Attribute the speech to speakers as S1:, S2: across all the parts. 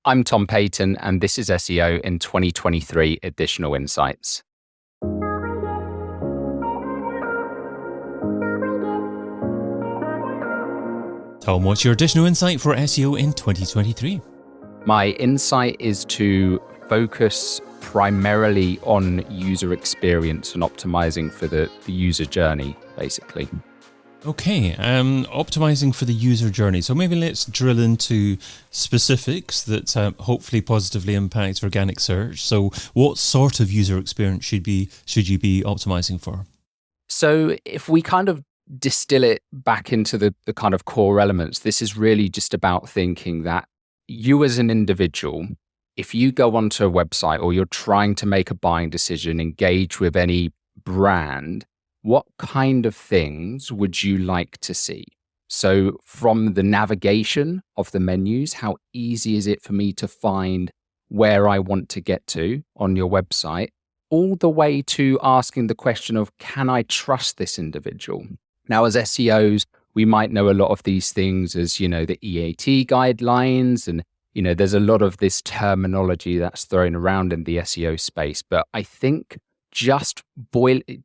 S1: I'm Tom Peyton, and this is SEO in 2023 Additional Insights.
S2: Tom, what's your additional insight for SEO in 2023?
S1: My insight is to focus primarily on user experience and optimizing for the user journey, basically.
S2: Okay, optimizing for the user journey. So maybe let's drill into specifics that hopefully positively impact organic search. So what sort of user experience should you be optimizing for?
S1: So if we kind of distill it back into the kind of core elements, this is really just about thinking that you as an individual, if you go onto a website or you're trying to make a buying decision, engage with any brand, what kind of things would you like to see? So from the navigation of the menus, how easy is it for me to find where I want to get to on your website, all the way to asking the question of, can I trust this individual? Now, as SEOs, we might know a lot of these things as, the EAT guidelines, and, there's a lot of this terminology that's thrown around in the SEO space. But I think just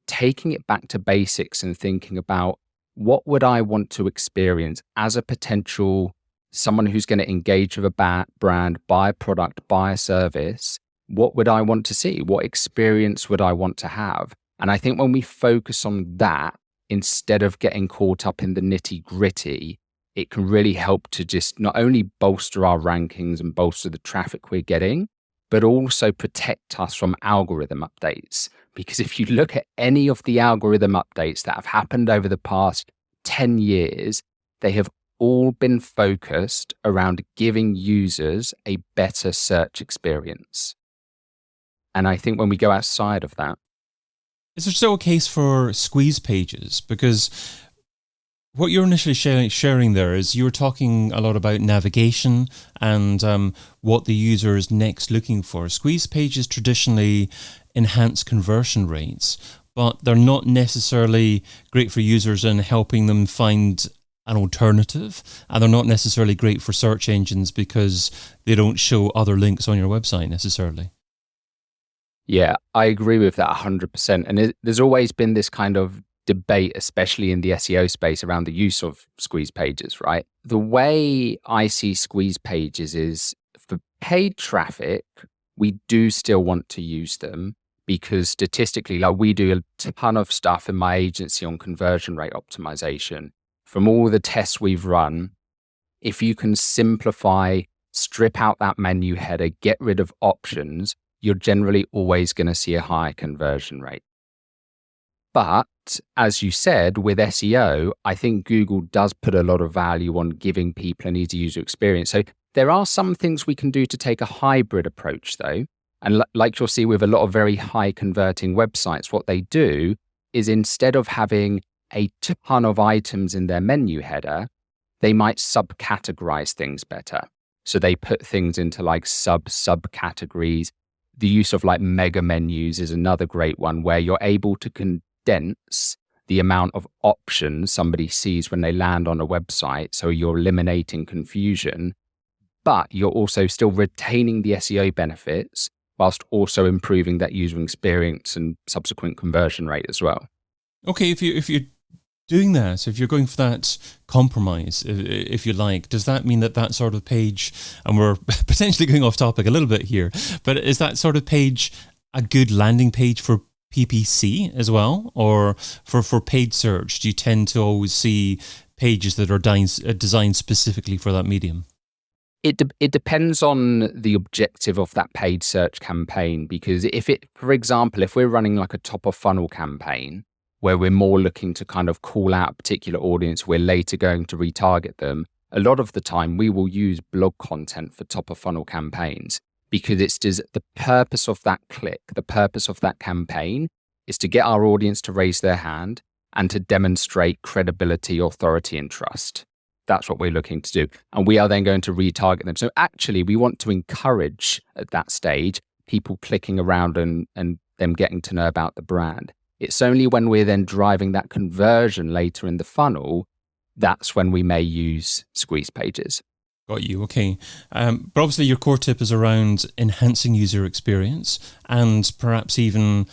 S1: taking it back to basics and thinking about what would I want to experience as a potential someone who's going to engage with a brand, buy a product, buy a service, what would I want to see? What experience would I want to have? And I think when we focus on that, instead of getting caught up in the nitty gritty, it can really help to just not only bolster our rankings and bolster the traffic we're getting, but also protect us from algorithm updates. Because if you look at any of the algorithm updates that have happened over the past 10 years, they have all been focused around giving users a better search experience. And I think when we go outside of that,
S2: is there still a case for squeeze pages? Because what you're initially sharing there is you were talking a lot about navigation and what the user is next looking for. Squeeze pages traditionally enhance conversion rates, but they're not necessarily great for users in helping them find an alternative, and they're not necessarily great for search engines because they don't show other links on your website necessarily.
S1: Yeah, I agree with that 100%. And there's always been this kind of debate, especially in the SEO space, around the use of squeeze pages, right? The way I see squeeze pages is for paid traffic, we do still want to use them because statistically, like we do a ton of stuff in my agency on conversion rate optimization. From all the tests we've run, if you can simplify, strip out that menu header, get rid of options, you're generally always going to see a higher conversion rate. But as you said, with SEO, I think Google does put a lot of value on giving people an easy user experience. So there are some things we can do to take a hybrid approach though. And like you'll see with a lot of very high converting websites, what they do is instead of having a ton of items in their menu header, they might subcategorize things better. So they put things into like subcategories. The use of like mega menus is another great one where you're able to condense the amount of options somebody sees when they land on a website. So you're eliminating confusion, but you're also still retaining the SEO benefits whilst also improving that user experience and subsequent conversion rate as well.
S2: Okay, if you're doing that, so if you're going for that compromise, if you like, does that mean that sort of page, and we're potentially going off topic a little bit here, but is that sort of page a good landing page for PPC as well? Or for paid search, do you tend to always see pages that are designed specifically for that medium?
S1: It depends on the objective of that paid search campaign, because for example, if we're running like a top of funnel campaign where we're more looking to kind of call out a particular audience, we're later going to retarget them, a lot of the time we will use blog content for top of funnel campaigns because the purpose of that click, the purpose of that campaign is to get our audience to raise their hand and to demonstrate credibility, authority, and trust. That's what we're looking to do. And we are then going to retarget them. So actually, we want to encourage at that stage people clicking around and them getting to know about the brand. It's only when we're then driving that conversion later in the funnel, that's when we may use squeeze pages.
S2: Got you. Okay. But obviously your core tip is around enhancing user experience and perhaps even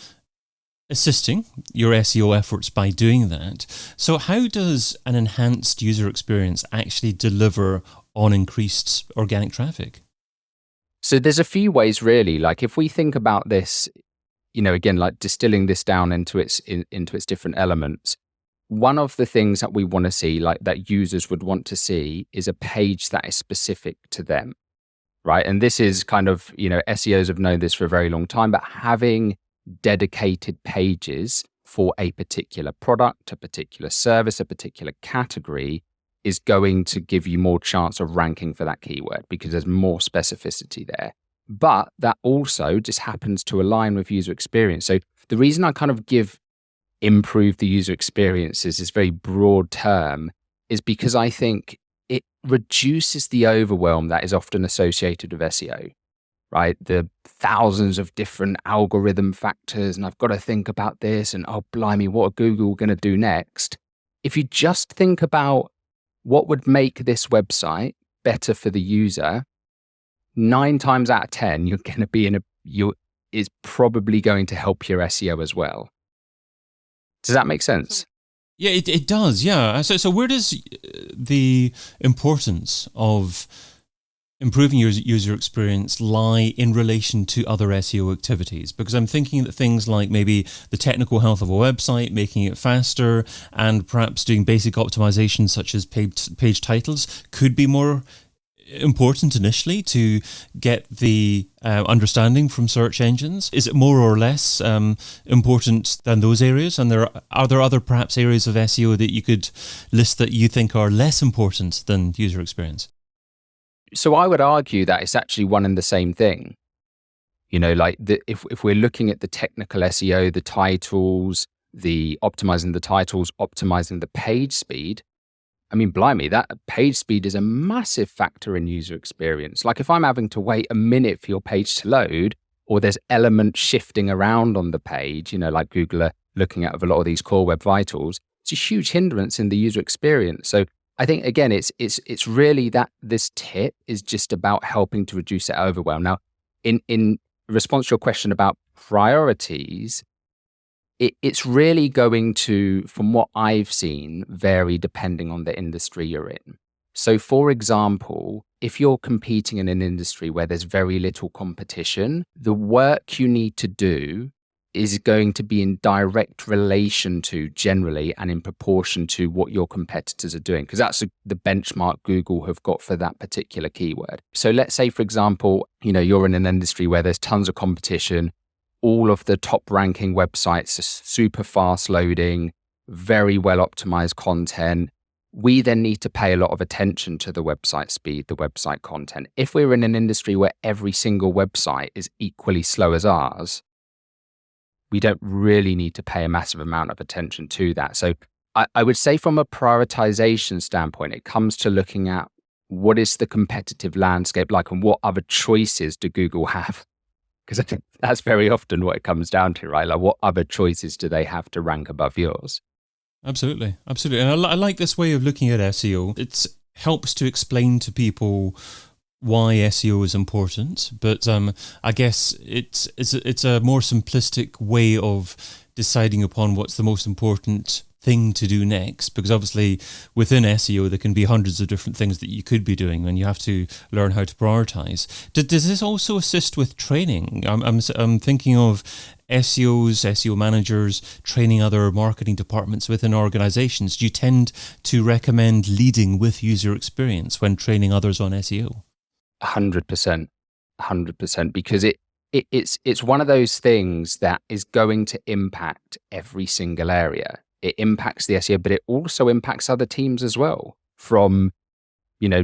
S2: assisting your SEO efforts by doing that. So how does an enhanced user experience actually deliver on increased organic traffic?
S1: So there's a few ways really. Like if we think about this, again, like distilling this down into its different elements. One of the things that we want to see, like that users would want to see, is a page that is specific to them, right? And this is kind of, SEOs have known this for a very long time, but having dedicated pages for a particular product, a particular service, a particular category is going to give you more chance of ranking for that keyword because there's more specificity there. But that also just happens to align with user experience. So the reason I kind of improve the user experience is this very broad term is because I think it reduces the overwhelm that is often associated with SEO, right? The thousands of different algorithm factors, and I've got to think about this, and oh, blimey, what are Google going to do next? If you just think about what would make this website better for the user, 9 times out of 10, you're going to be is probably going to help your SEO as well. Does that make sense?
S2: Yeah, it does. Yeah. So where does the importance of improving your user experience lie in relation to other SEO activities? Because I'm thinking that things like maybe the technical health of a website, making it faster, and perhaps doing basic optimization such as page titles could be more important initially to get the understanding from search engines. Is it more or less important than those areas? And are there other perhaps areas of SEO that you could list that you think are less important than user experience?
S1: So I would argue that it's actually one and the same thing. If we're looking at the technical SEO, the titles, the optimizing the titles, optimizing the page speed, I mean, blimey, that page speed is a massive factor in user experience. Like if I'm having to wait a minute for your page to load, or there's elements shifting around on the page, like Google are looking at with a lot of these core web vitals, it's a huge hindrance in the user experience. So I think, again, it's really that this tip is just about helping to reduce that overwhelm. Now, in response to your question about priorities, it's really going to, from what I've seen, vary depending on the industry you're in. So, for example, if you're competing in an industry where there's very little competition, the work you need to do is going to be in direct relation to, generally, and in proportion to what your competitors are doing, because that's the benchmark Google have got for that particular keyword. So let's say, for example, you're in an industry where there's tons of competition. All of the top ranking websites are super fast loading, very well optimized content. We then need to pay a lot of attention to the website speed, the website content. If we're in an industry where every single website is equally slow as ours, we don't really need to pay a massive amount of attention to that. So I would say from a prioritization standpoint, it comes to looking at what is the competitive landscape like and what other choices do Google have? Because I think that's very often what it comes down to, right? Like what other choices do they have to rank above yours?
S2: Absolutely. And I like this way of looking at SEO. It helps to explain to people why SEO is important, but I guess it's a more simplistic way of deciding upon what's the most important thing to do next, because obviously within SEO there can be hundreds of different things that you could be doing, and you have to learn how to prioritize. Does this also assist with training? I'm thinking of SEO managers training other marketing departments within organizations. Do you tend to recommend leading with user experience when training others on SEO?
S1: 100%, because it's one of those things that is going to impact every single area. It impacts the SEO, but it also impacts other teams as well, from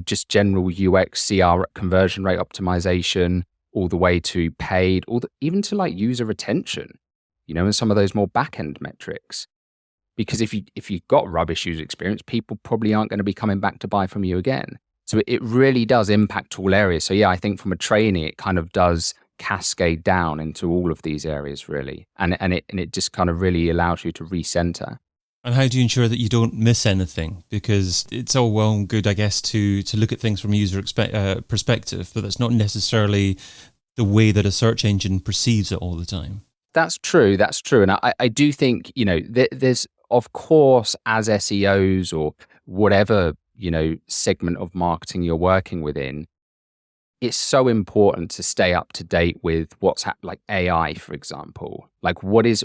S1: just general UX, CR, conversion rate optimization, all the way to paid, even to like user retention, and some of those more back-end metrics. Because if you've got rubbish user experience, people probably aren't going to be coming back to buy from you again. So it really does impact all areas. So yeah, I think from a training, it kind of does cascade down into all of these areas really. And it just kind of really allows you to recenter.
S2: And how do you ensure that you don't miss anything? Because it's all well and good, I guess, to look at things from a user perspective, but that's not necessarily the way that a search engine perceives it all the time.
S1: That's true. That's true. And I do think, there's, of course, as SEOs or whatever, segment of marketing you're working within, it's so important to stay up to date with what's like AI, for example. Like what is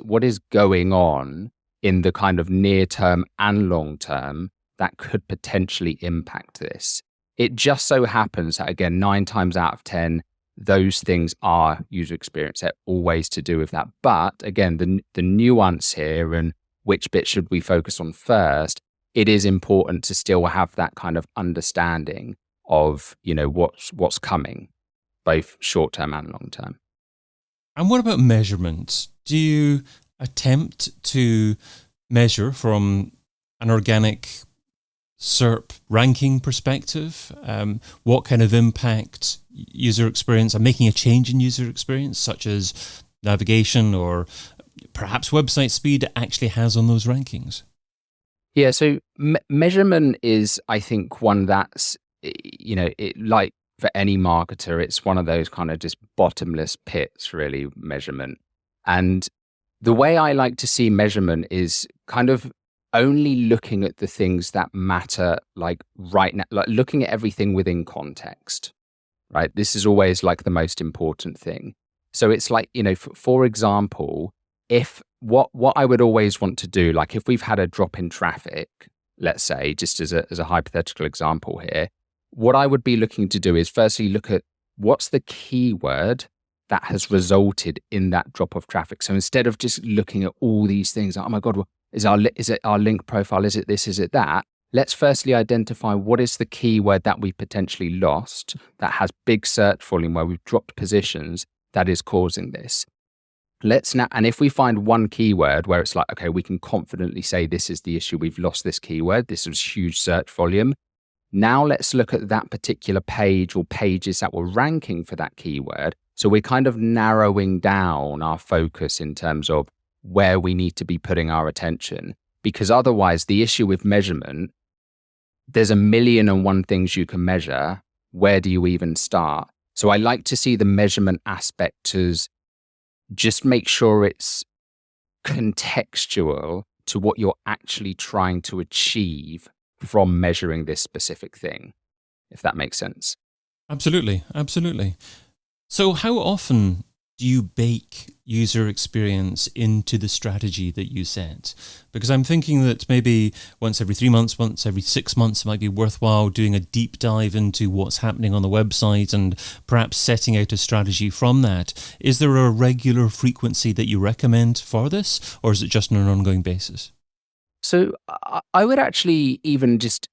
S1: going on in the kind of near term and long term that could potentially impact this. It just so happens that, again, 9 times out of 10, those things are user experience. They're always to do with that. But again, the nuance here and which bit should we focus on first, it is important to still have that kind of understanding of, what's coming, both short term and long term.
S2: And what about measurement? Do you attempt to measure from an organic SERP ranking perspective, what kind of impact user experience and making a change in user experience, such as navigation or perhaps website speed, actually has on those rankings?
S1: Yeah, so measurement is, I think, one that's, like for any marketer, it's one of those kind of just bottomless pits, really, measurement. And the way I like to see measurement is kind of only looking at the things that matter, like right now, like looking at everything within context, right? This is always like the most important thing. So it's like, for example, if what I would always want to do, like if we've had a drop in traffic, let's say, just as a hypothetical example here, what I would be looking to do is firstly look at what's the keyword that has resulted in that drop of traffic. So instead of just looking at all these things, like, oh my God, is it our link profile? Is it this? Is it that? Let's firstly identify what is the keyword that we potentially lost that has big search volume where we've dropped positions that is causing this. And if we find one keyword where it's like, okay, we can confidently say this is the issue, we've lost this keyword, this was huge search volume. Now let's look at that particular page or pages that were ranking for that keyword. So we're kind of narrowing down our focus in terms of where we need to be putting our attention, because otherwise the issue with measurement, there's 1,000,001 things you can measure. Where do you even start? So I like to see the measurement aspect as just make sure it's contextual to what you're actually trying to achieve from measuring this specific thing, if that makes sense.
S2: Absolutely, absolutely. So how often do you bake user experience into the strategy that you set? Because I'm thinking that maybe once every 3 months, once every 6 months, it might be worthwhile doing a deep dive into what's happening on the website and perhaps setting out a strategy from that. Is there a regular frequency that you recommend for this, or is it just on an ongoing basis?
S1: So I would actually even just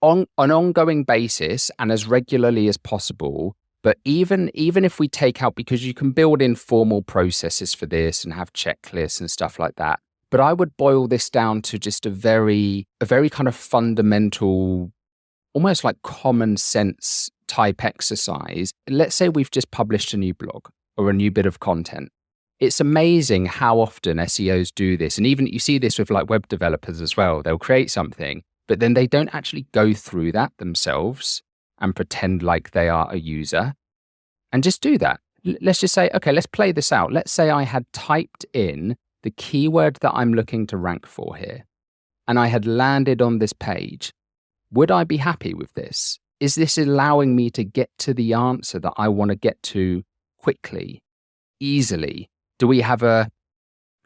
S1: on an ongoing basis and as regularly as possible. But even if we take out, because you can build in formal processes for this and have checklists and stuff like that. But I would boil this down to just a very kind of fundamental, almost like common sense type exercise. Let's say we've just published a new blog or a new bit of content. It's amazing how often SEOs do this. And even you see this with like web developers as well. They'll create something, but then they don't actually go through that themselves and pretend like they are a user and just do that. Let's just say, okay, let's play this out. Let's say I had typed in the keyword that I'm looking to rank for here, and I had landed on this page. Would I be happy with this? Is this allowing me to get to the answer that I want to get to quickly, easily? Do we have a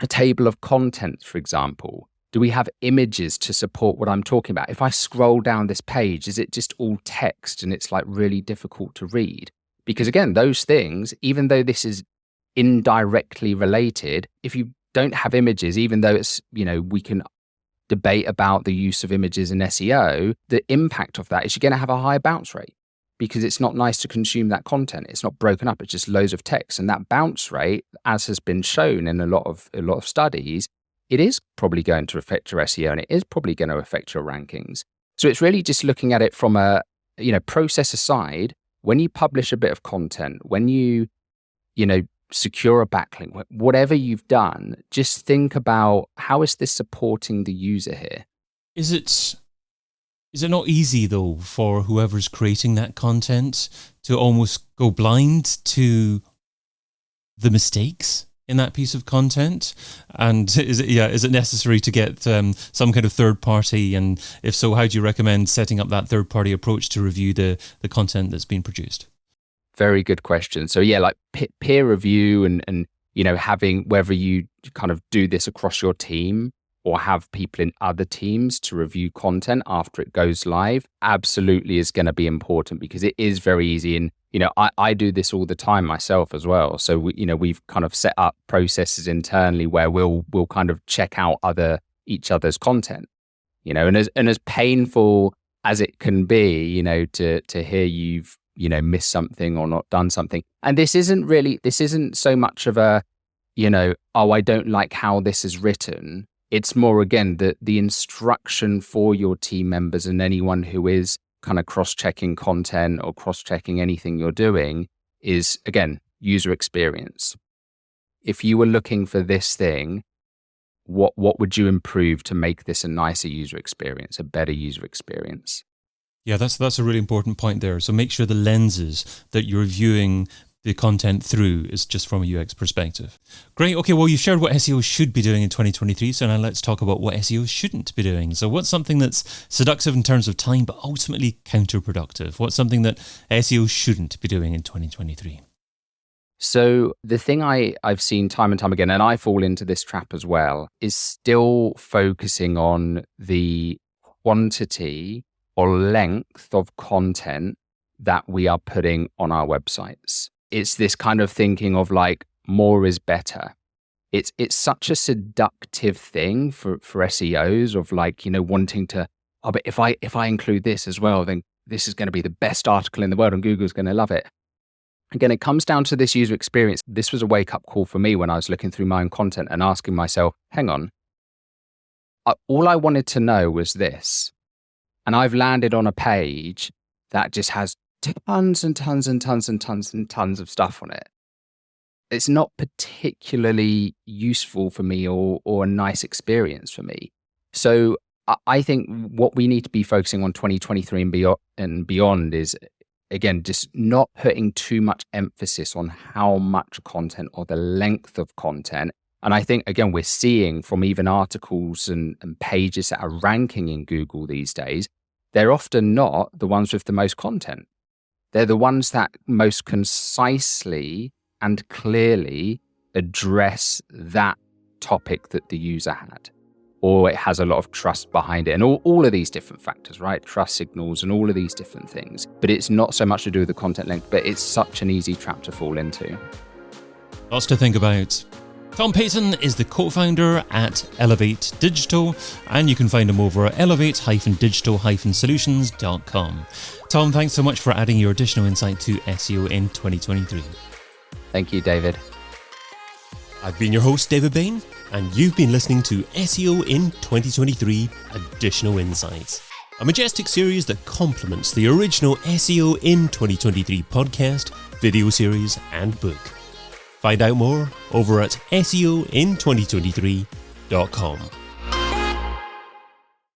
S1: table of contents, for example? Do we have images to support what I'm talking about? If I scroll down this page, is it just all text and it's like really difficult to read? Because again, those things, even though this is indirectly related, if you don't have images, even though it's, we can debate about the use of images in SEO, the impact of that is you're going to have a high bounce rate because it's not nice to consume that content. It's not broken up. It's just loads of text. And that bounce rate, as has been shown in a lot of studies, it is probably going to affect your SEO and it is probably going to affect your rankings. So it's really just looking at it from a, process aside. When you publish a bit of content, when you, secure a backlink, whatever you've done, just think about how is this supporting the user here?
S2: Is it not easy, though, for whoever's creating that content to almost go blind to the mistakes in that piece of content? And is it necessary to get some kind of third party? And if so, how do you recommend setting up that third party approach to review the content that's been produced?
S1: Very good question. So yeah, like peer review and having, whether you kind of do this across your team or have people in other teams to review content after it goes live, absolutely is going to be important, because it is very easy. And, I do this all the time myself as well. So, we've kind of set up processes internally where we'll kind of check out each other's content, and as painful as it can be, to hear you've, missed something or not done something. And this isn't so much of a, I don't like how this is written. It's more, again, the instruction for your team members and anyone who is kind of cross-checking content or cross-checking anything you're doing is, again, user experience. If you were looking for this thing, what would you improve to make this a nicer user experience, a better user experience?
S2: Yeah, that's a really important point there. So make sure the lenses that you're viewing the content through is just from a UX perspective. Great. Okay, well, you shared what SEO should be doing in 2023, so now let's talk about what SEO shouldn't be doing. So what's something that's seductive in terms of time, but ultimately counterproductive? What's something that SEO shouldn't be doing in 2023?
S1: So the thing I've seen time and time again, and I fall into this trap as well, is still focusing on the quantity or length of content that we are putting on our websites. It's this kind of thinking of like more is better. It's such a seductive thing for SEOs of like, wanting to, but if I include this as well, then this is going to be the best article in the world and Google's going to love it. Again, it comes down to this user experience. This was a wake-up call for me when I was looking through my own content and asking myself, hang on, all I wanted to know was this. And I've landed on a page that just has tons and tons and tons and tons and tons of stuff on it. It's not particularly useful for me or a nice experience for me. So I think what we need to be focusing on 2023 and beyond is, again, just not putting too much emphasis on how much content or the length of content. And I think, again, we're seeing from even articles and pages that are ranking in Google these days, they're often not the ones with the most content. They're the ones that most concisely and clearly address that topic that the user had, or it has a lot of trust behind it, and all of these different factors, right? Trust signals and all of these different things. But it's not so much to do with the content length, but it's such an easy trap to fall into.
S2: Lots to think about. Tom Peyton is the co-founder at Elevate Digital, and you can find him over at elevate-digital-solutions.com. Tom, thanks so much for adding your additional insight to SEO in 2023.
S1: Thank you, David.
S2: I've been your host, David Bain, and you've been listening to SEO in 2023 Additional Insights, a majestic series that complements the original SEO in 2023 podcast, video series, and book. Find out more over at SEOin2023.com.